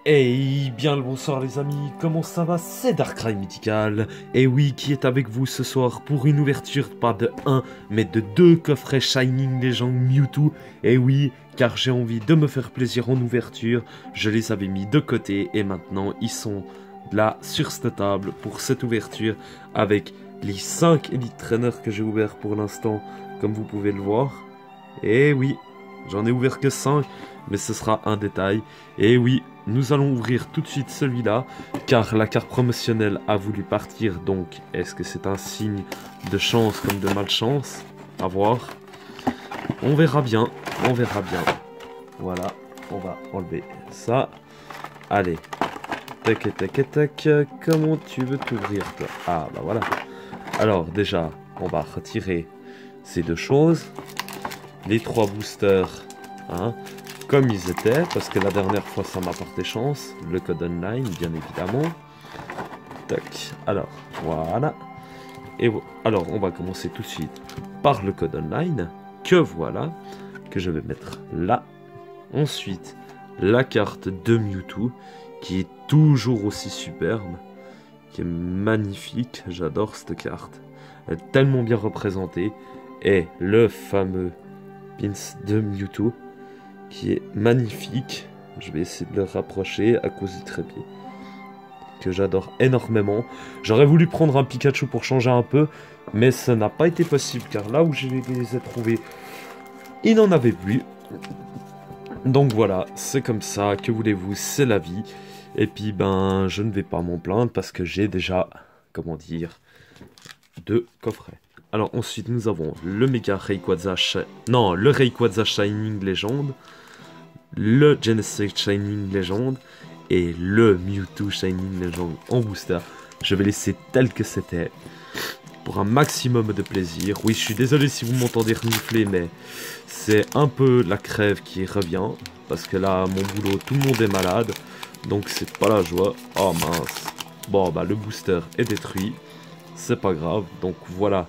Hey, bien le bonsoir les amis, comment ça va? C'est Darkrai Mythical. Et oui, qui est avec vous ce soir pour une ouverture pas de un, mais de 2 coffrets Shining Legend Mewtwo. Et oui, car j'ai envie de me faire plaisir en ouverture, je les avais mis de côté et maintenant ils sont là sur cette table pour cette ouverture avec les 5 Elite Trainers que j'ai ouverts pour l'instant, comme vous pouvez le voir. Et oui, j'en ai ouvert que 5, mais ce sera un détail. Et oui, nous allons ouvrir tout de suite celui-là, car la carte promotionnelle a voulu partir, donc est-ce que c'est un signe de chance comme de malchance? À voir. On verra bien, on verra bien. Voilà, on va enlever ça. Allez. Tac, tac, tac, comment tu veux t'ouvrir toi? Ah, bah voilà. Alors déjà, on va retirer ces deux choses. Les 3 boosters, hein, comme ils étaient, parce que la dernière fois ça m'a porté chance. Le code online, bien évidemment. Tac, alors, voilà. Et alors, on va commencer tout de suite par le code online, que voilà, que je vais mettre là. Ensuite, la carte de Mewtwo, qui est toujours aussi superbe, qui est magnifique, j'adore cette carte. Elle est tellement bien représentée. Et le fameux pins de Mewtwo, qui est magnifique. Je vais essayer de le rapprocher à cause du trépied, que j'adore énormément. J'aurais voulu prendre un Pikachu pour changer un peu, mais ça n'a pas été possible, car là où je les ai trouvés, il n'en avait plus. Donc voilà, c'est comme ça, que voulez-vous, c'est la vie. Et puis ben, je ne vais pas m'en plaindre, parce que j'ai déjà, comment dire, 2 coffrets. Alors ensuite nous avons le Mega Rayquaza, le Rayquaza Shining Legend, le Genesect Shining Legend et le Mewtwo Shining Legend en booster. Je vais laisser tel que c'était pour un maximum de plaisir. Oui, je suis désolé si vous m'entendez renifler, mais c'est un peu la crève qui revient, parce que là, mon boulot, tout le monde est malade, donc c'est pas la joie. Oh mince. Bon, bah le booster est détruit, c'est pas grave, donc voilà.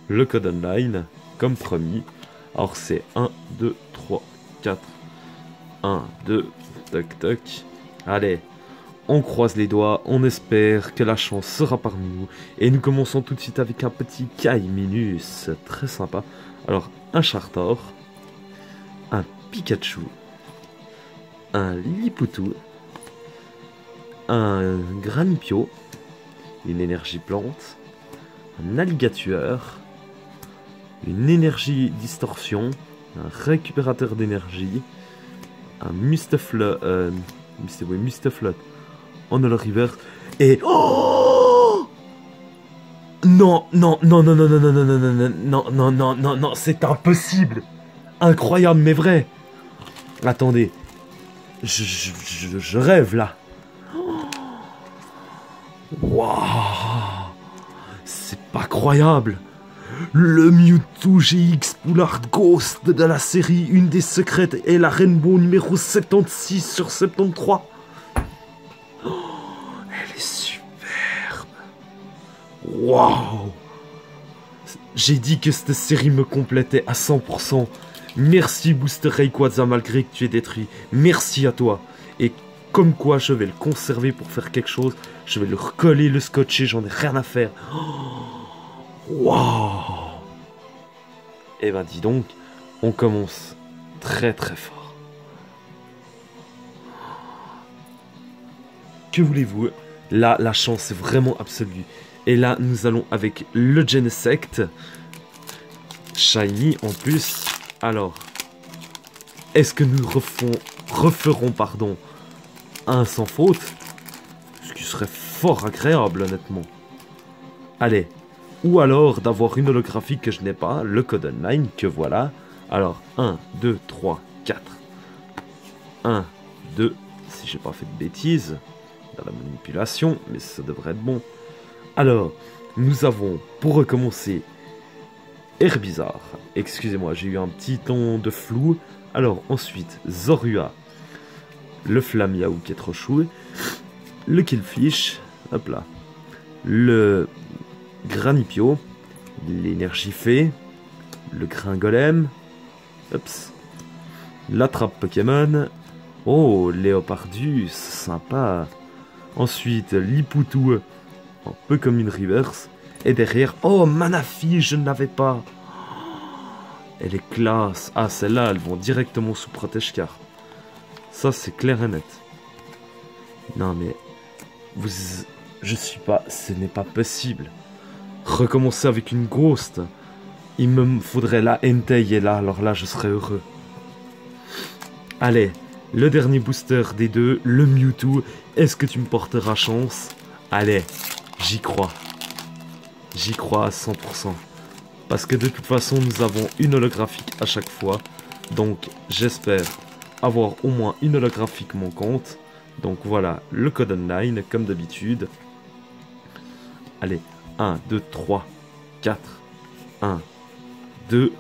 Le code online, comme promis. Alors c'est 1, 2, 3, 4. 1, 2, toc toc. Allez, on croise les doigts, on espère que la chance sera parmi nous. Et nous commençons tout de suite avec un petit Kaiminus, très sympa. Alors, un Chartor, un Pikachu, un Lipoutou, un Granipio, une énergie plante, un Alligator, une énergie distorsion, un récupérateur d'énergie, un Mustaflot, en Holo Reverse, et... Oh non, non, non, non, non, non, non, non, non, non, non, non, non, non, non, c'est impossible. Incroyable, mais vrai. Attendez, je rêve, là. Waouh, c'est pas croyable. Le Mewtwo GX Poulard Ghost de la série, une des secrètes, est la Rainbow numéro 76 sur 73. Oh, elle est superbe. Waouh. J'ai dit que cette série me complétait à 100%. Merci Booster Rayquaza, malgré que tu es détruit. Merci à toi. Et comme quoi je vais le conserver pour faire quelque chose. Je vais le recoller, le scotcher, j'en ai rien à faire. Waouh. Eh ben dis donc, on commence très très fort. Que voulez-vous? Là, la chance est vraiment absolue. Et là, nous allons avec le Genesect. Shiny en plus. Alors, est-ce que nous referons un sans faute? Ce qui serait fort agréable, honnêtement. Allez. Ou alors d'avoir une holographie que je n'ai pas, le code online, que voilà. Alors, 1, 2, 3, 4. 1, 2, si j'ai pas fait de bêtises, dans la manipulation, mais ça devrait être bon. Alors, nous avons, pour recommencer, Herbizarre. Excusez-moi, j'ai eu un petit ton de flou. Alors, ensuite, Zorua. Le Flamiaou qui est trop chou. Le Killfish. Hop là. Le Granipio, l'énergie fée, le Gringolem, oups, l'attrape Pokémon, Oh, Léopardus, sympa. Ensuite, Lipoutou, un peu comme une reverse. Et derrière, oh, Manafi, je ne l'avais pas. Elle est classe. Ah, celles-là, elles vont directement sous Protège-Car. Ça, c'est clair et net. Non, mais... Je suis pas... Ce n'est pas possible. Recommencer avec une Ghost. Il me faudrait la Entei et là, alors là, je serais heureux. Allez, le dernier booster des deux, le Mewtwo. Est-ce que tu me porteras chance? Allez, j'y crois. J'y crois à 100%. Parce que de toute façon, nous avons une holographique à chaque fois. Donc, j'espère avoir au moins une holographique manquante. Donc voilà, le code online, comme d'habitude. Allez, 1, 2, 3, 4, 1, 2.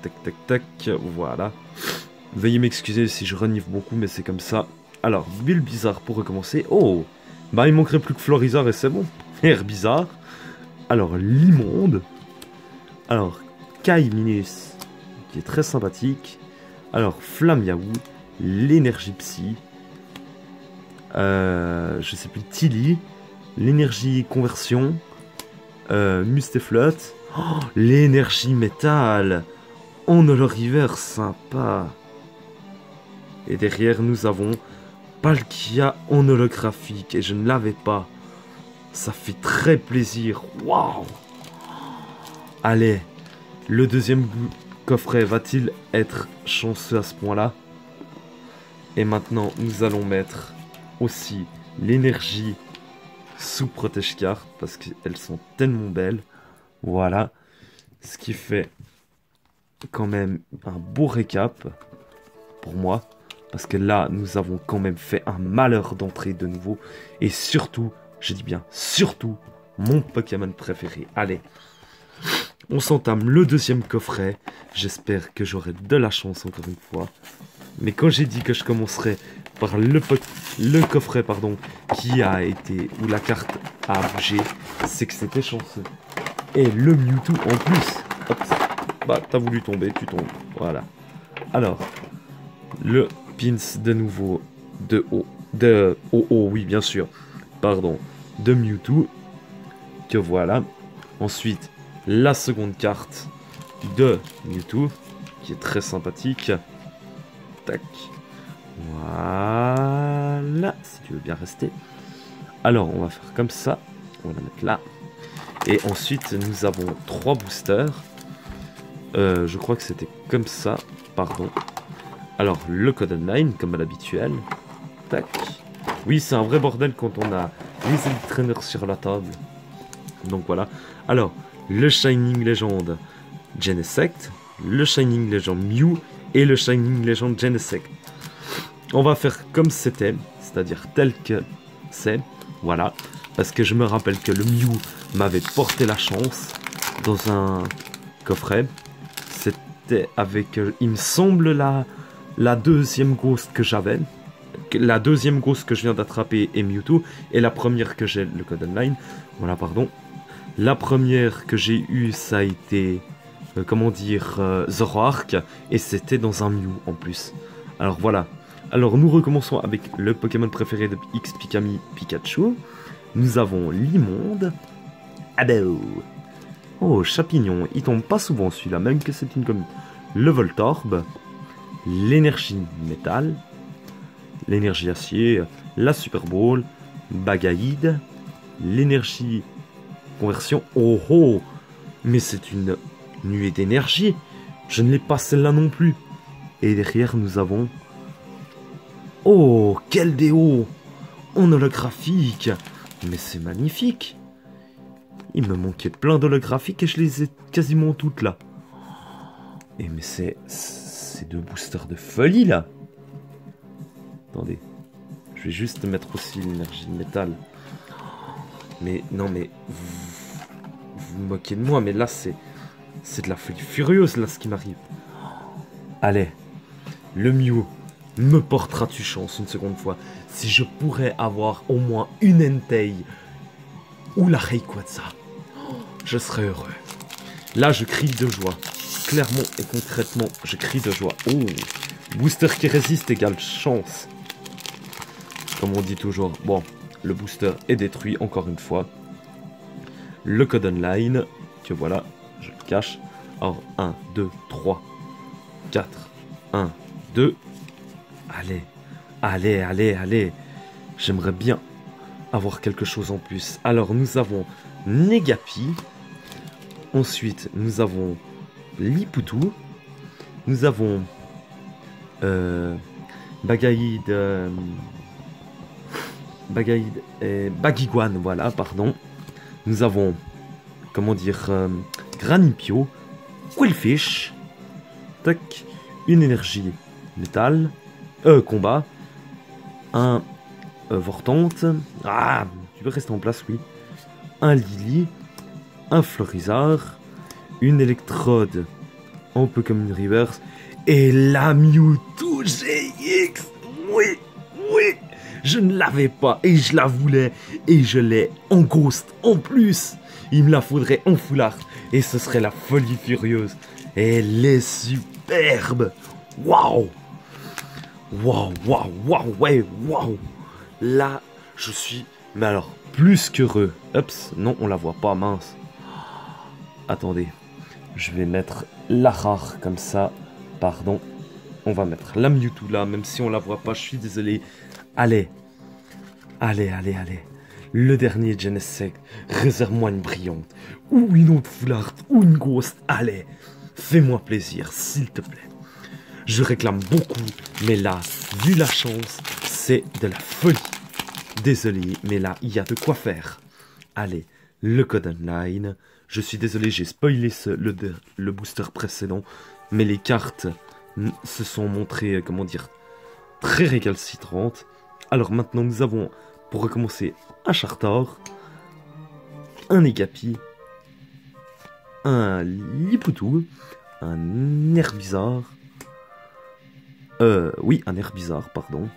Tac, tac, tac, voilà. Veuillez m'excuser si je renifle beaucoup, mais c'est comme ça. Alors, bulle bizarre pour recommencer. Oh, bah il manquerait plus que Florizard et c'est bon. Air bizarre. Alors, l'immonde. Alors, Kaiminus, qui est très sympathique. Alors, Flamiaou, l'énergie psy. Je sais plus, Tilly, l'énergie conversion. Mustaflot. Oh, l'énergie métal. On a le river, sympa. Et derrière, nous avons Palkia en holographique. Et je ne l'avais pas. Ça fait très plaisir. Waouh! Allez, le deuxième coffret va-t-il être chanceux à ce point-là? Et maintenant, nous allons mettre aussi l'énergie sous Protège-Carte. Parce qu'elles sont tellement belles. Voilà. Ce qui fait quand même un beau récap pour moi. Parce que là, nous avons quand même fait un malheur d'entrée de nouveau. Et surtout, je dis bien surtout, mon Pokémon préféré. Allez, on s'entame le deuxième coffret. J'espère que j'aurai de la chance encore une fois. Mais quand j'ai dit que je commencerai par le coffret pardon, qui a été, où la carte a bougé, c'est que c'était chanceux. Et le Mewtwo en plus. Hop. Bah, t'as voulu tomber, tu tombes. Voilà. Alors, le pins de nouveau de haut. Oui, bien sûr. Pardon. De Mewtwo. Que voilà. Ensuite, la seconde carte de Mewtwo. Qui est très sympathique. Tac. Voilà. Si tu veux bien rester. Alors, on va faire comme ça. On va la mettre là. Et ensuite, nous avons 3 boosters. Je crois que c'était comme ça. Pardon. Alors, le code online, comme à l'habituel. Tac. Oui, c'est un vrai bordel quand on a les Elite Trainers sur la table. Donc voilà. Alors, le Shining Legend Genesect, le Shining Legend Mew et le Shining Legend Genesect. On va faire comme c'était, c'est-à-dire tel que c'est. Voilà. Parce que je me rappelle que le Mew m'avait porté la chance dans un coffret. C'était avec, il me semble, la deuxième Ghost que j'avais. La deuxième Ghost que je viens d'attraper est Mewtwo. Et la première que j'ai, le code online. Voilà, pardon. La première que j'ai eue, ça a été, comment dire, Zoroark. Et c'était dans un Mew en plus. Alors voilà. Alors nous recommençons avec le Pokémon préféré de X-Pikami, Pikachu. Nous avons l'immonde. Ado. Oh, Chapignon. Il tombe pas souvent celui-là, même que c'est une commune. Le Voltorb. L'énergie métal. L'énergie acier. La Super Ball. Bagaïde. L'énergie conversion. Oh oh. Mais c'est une nuée d'énergie. Je ne l'ai pas celle-là non plus. Et derrière nous avons... Oh, quel déo en holographique. Mais c'est magnifique. Il me manquait plein d'holographiques et je les ai quasiment toutes là. Et mais c'est deux boosters de folie là. Attendez. Je vais juste mettre aussi l'énergie de métal. Mais non mais... Vous vous moquez de moi, mais là c'est de la folie furieuse là ce qui m'arrive. Allez. Le Mew. Me porteras-tu chance une seconde fois si je pourrais avoir au moins une Entei ou la Rayquaza? Je serais heureux. Là, je crie de joie. Clairement et concrètement, je crie de joie. Oh, Booster qui résiste égale chance. Comme on dit toujours. Bon, le booster est détruit encore une fois. Le code online, que voilà, je le cache. Alors, 1, 2, 3, 4, 1, 2. Allez, allez, allez, allez. J'aimerais bien avoir quelque chose en plus. Alors, nous avons Negapi. Ensuite, nous avons Liputu. Nous avons Bagaïd et Bagiguan, voilà, pardon. Nous avons, comment dire, Granipio, Quillfish, tac, une énergie métal, combat, un Vortante, ah, tu peux rester en place, oui, un Lily, un Florizard, une électrode, un peu comme une reverse, et la Mewtwo GX, oui, oui, je ne l'avais pas, et je la voulais, et je l'ai en ghost, en plus, il me la faudrait en full art, et ce serait la folie furieuse, et elle est superbe, waouh, waouh, waouh, waouh, ouais, waouh, là, je suis, mais alors, plus qu'heureux, ups, non, on la voit pas, mince, attendez, je vais mettre la rare comme ça. Pardon. On va mettre la Mewtwo là, même si on la voit pas, je suis désolé. Allez. Allez, allez, allez. Le dernier Genesect. Réserve-moi une brillante. Ou une autre full art. Ou une ghost. Allez. Fais-moi plaisir, s'il te plaît. Je réclame beaucoup. Mais là, vu la chance, c'est de la folie. Désolé, mais là, il y a de quoi faire. Allez. Le code online. Je suis désolé, j'ai spoilé le booster précédent. Mais les cartes se sont montrées, comment dire, très récalcitrantes. Alors maintenant, nous avons, pour recommencer, un Chartor, un Negapi, un Liputu, un Herbizarre. Oui, un Herbizarre, pardon.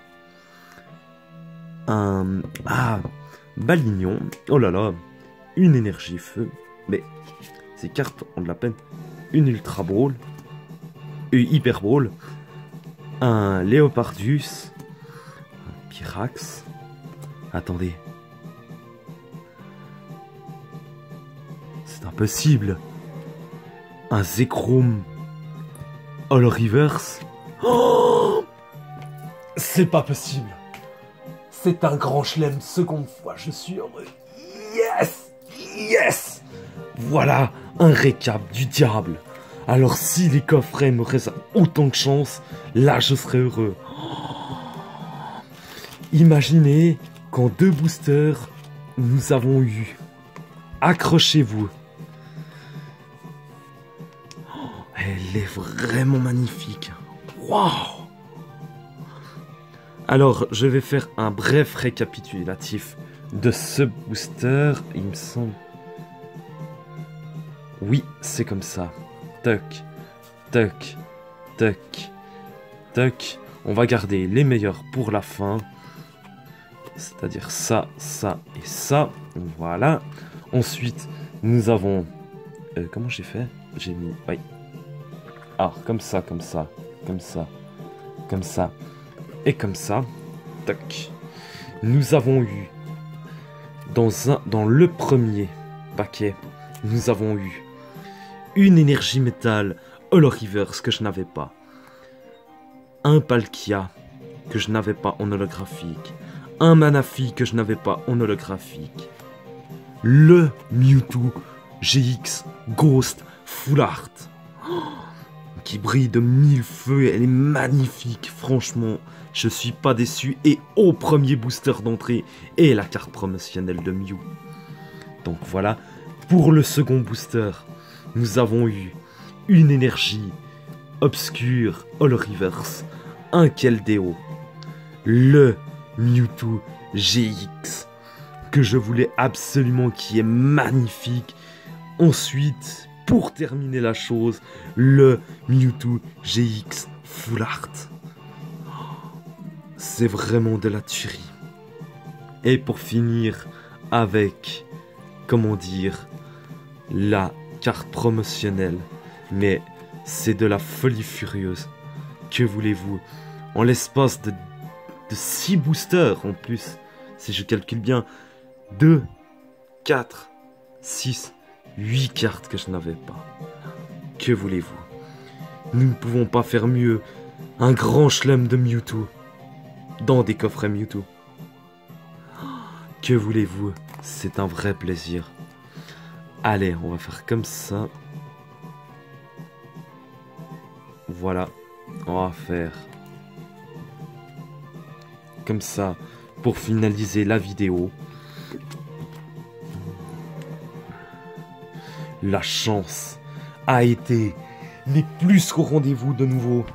Un... Ah, Balignon. Oh là là, une énergie feu. Mais ces cartes ont de la peine. Une Ultra Ball. Hyper Ball, un Léopardus, un Pyrax, attendez, c'est impossible, un Zekrom, All Reverse, oh, c'est pas possible, c'est un grand chelem, seconde fois, je suis heureux, yes, yes, voilà un récap du diable. Alors si les coffrets me réservent autant de chance, là je serai heureux. Imaginez qu'en 2 boosters, nous avons eu. Accrochez-vous. Elle est vraiment magnifique. Waouh! Alors je vais faire un bref récapitulatif de ce booster, il me semble. Oui, c'est comme ça. Toc, toc, toc, toc. On va garder les meilleurs pour la fin. C'est-à-dire ça, ça et ça. Voilà. Ensuite, nous avons... comment j'ai fait? J'ai mis... Oui. Ah, comme ça, comme ça, comme ça, comme ça. Et comme ça. Toc. Nous avons eu... Dans le premier paquet, nous avons eu... une énergie métal Holo Reverse que je n'avais pas. Un Palkia que je n'avais pas en holographique. Un Manaphy que je n'avais pas en holographique. Le Mewtwo GX Ghost Full Art. Qui brille de 1000 feux. Elle est magnifique. Franchement, je suis pas déçu. Et au premier booster d'entrée. Et la carte promotionnelle de Mew. Donc voilà. Pour le second booster... nous avons eu une énergie obscure Holo Reverse, un Keldeo, le Mewtwo GX, que je voulais absolument, qui est magnifique. Ensuite, pour terminer la chose, le Mewtwo GX Full Art. C'est vraiment de la tuerie. Et pour finir avec, comment dire, la carte promotionnelle, mais c'est de la folie furieuse. Que voulez-vous? En l'espace de 6 boosters en plus, si je calcule bien, 2, 4, 6, 8 cartes que je n'avais pas. Que voulez-vous? Nous ne pouvons pas faire mieux. Un grand chelem de Mewtwo. Dans des coffrets Mewtwo. Que voulez-vous? C'est un vrai plaisir. Allez, on va faire comme ça. Voilà. On va faire comme ça pour finaliser la vidéo. La chance a été, n'est plus qu'au rendez-vous de nouveau.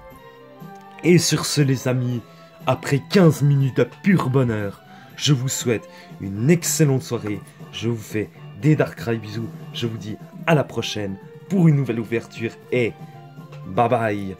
Et sur ce les amis, après 15 minutes de pur bonheur, je vous souhaite une excellente soirée. Je vous fais des Darkrai bisous. Je vous dis à la prochaine pour une nouvelle ouverture et bye bye.